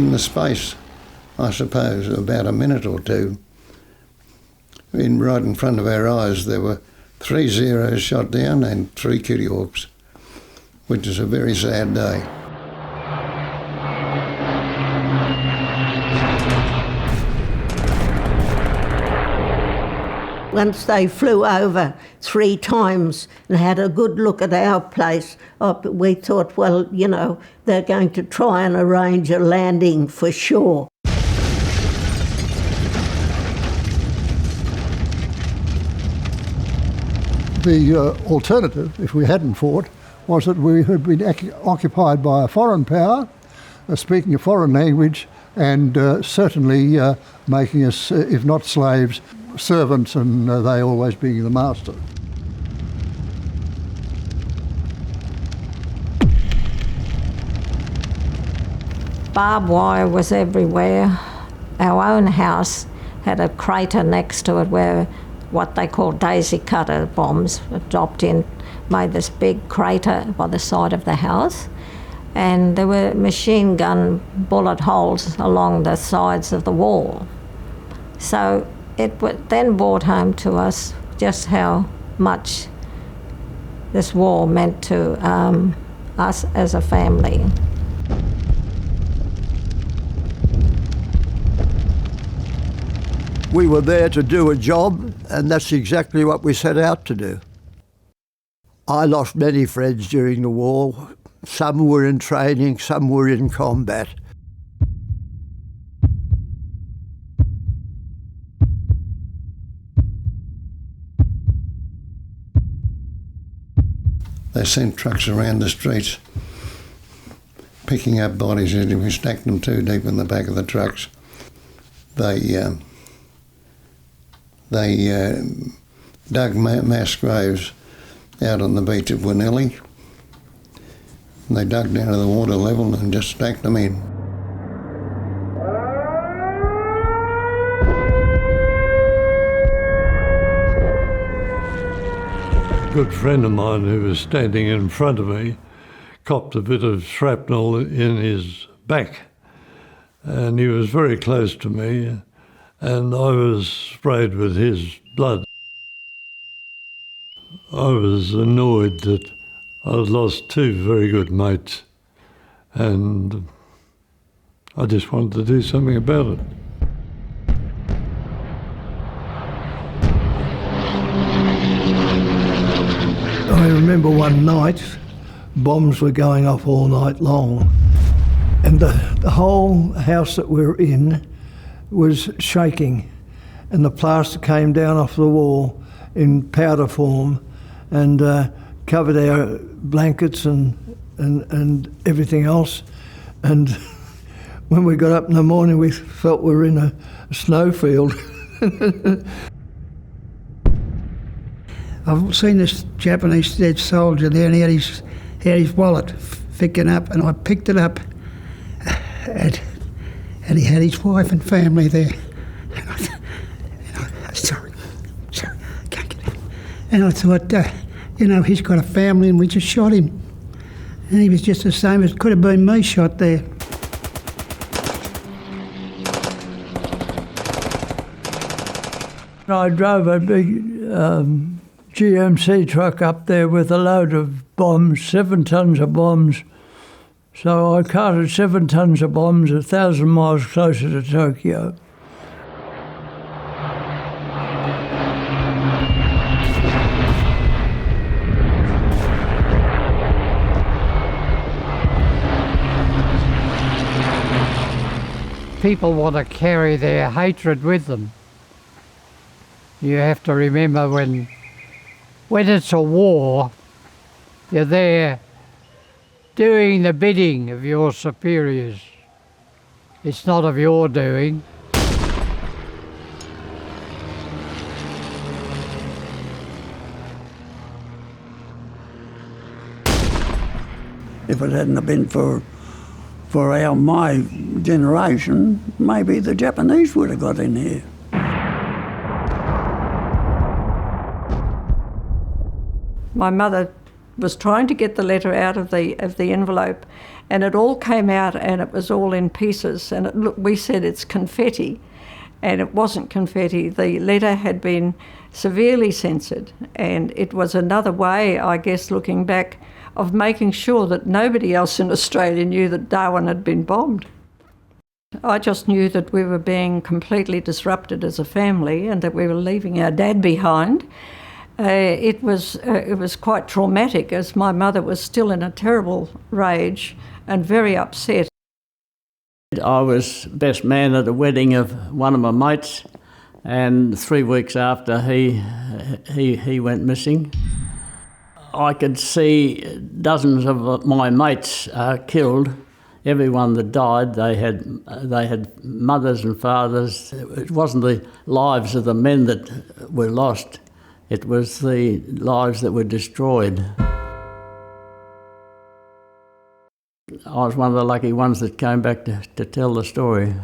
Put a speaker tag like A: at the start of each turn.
A: in the space, I suppose, of about a minute or two, right in front of our eyes, there were 3 Zeros shot down and 3 Kitty Hawks, which is a very sad day.
B: Once they flew over 3 times and had a good look at our place, we thought, well, you know, they're going to try and arrange a landing for sure.
C: The alternative, if we hadn't fought, was that we had been occupied by a foreign power, speaking a foreign language, and certainly making us, if not slaves, servants, and they always being the master.
D: Barbed wire was everywhere. Our own house had a crater next to it where what they call daisy cutter bombs dropped in, made this big crater by the side of the house. And there were machine gun bullet holes along the sides of the wall. So it then brought home to us just how much this war meant to us as a family.
E: We were there to do a job, and that's exactly what we set out to do. I lost many friends during the war. Some were in training, some were in combat.
A: They sent trucks around the streets picking up bodies, and if we stacked them too deep in the back of the trucks, they dug mass graves out on the beach of Wanilli. And they dug down to the water level and just stacked them in.
F: A good friend of mine who was standing in front of me copped a bit of shrapnel in his back, and he was very close to me, and I was sprayed with his blood. I was annoyed that I'd lost 2 very good mates, and I just wanted to do something about it.
G: I remember one night, bombs were going off all night long, and the whole house that we were in was shaking, and the plaster came down off the wall in powder form and covered our blankets and everything else. And when we got up in the morning, we felt we were in a snowfield.
H: I've seen this Japanese dead soldier there, and he had his wallet picking up, and I picked it up, and he had his wife and family there. And I thought, sorry, I can't get it. And I thought, you know, he's got a family, and we just shot him. And he was just the same as could have been me shot there.
G: I drove a big GMC truck up there with a load of bombs, 7 tons of bombs. So I carted 7 tons of bombs 1,000 miles closer to Tokyo.
I: People want to carry their hatred with them. You have to remember when it's a war, you're there doing the bidding of your superiors. It's not of your doing.
E: If it hadn't have been for my generation, maybe the Japanese would have got in here.
D: My mother
J: was trying to get the letter out of the envelope, and it all came out and it was all in pieces. And we said it's confetti, and it wasn't confetti. The letter had been severely censored, and it was another way, I guess, looking back, of making sure that nobody else in Australia knew that Darwin had been bombed. I just knew that we were being completely disrupted as a family and that we were leaving our dad behind. It was quite traumatic, as my mother was still in a terrible rage and very upset.
K: I was best man at the wedding of one of my mates, and 3 weeks after he went missing. I could see dozens of my mates killed. Everyone that died, they had mothers and fathers. It wasn't the lives of the men that were lost, it was the lives that were destroyed. I was one of the lucky ones that came back to tell the story.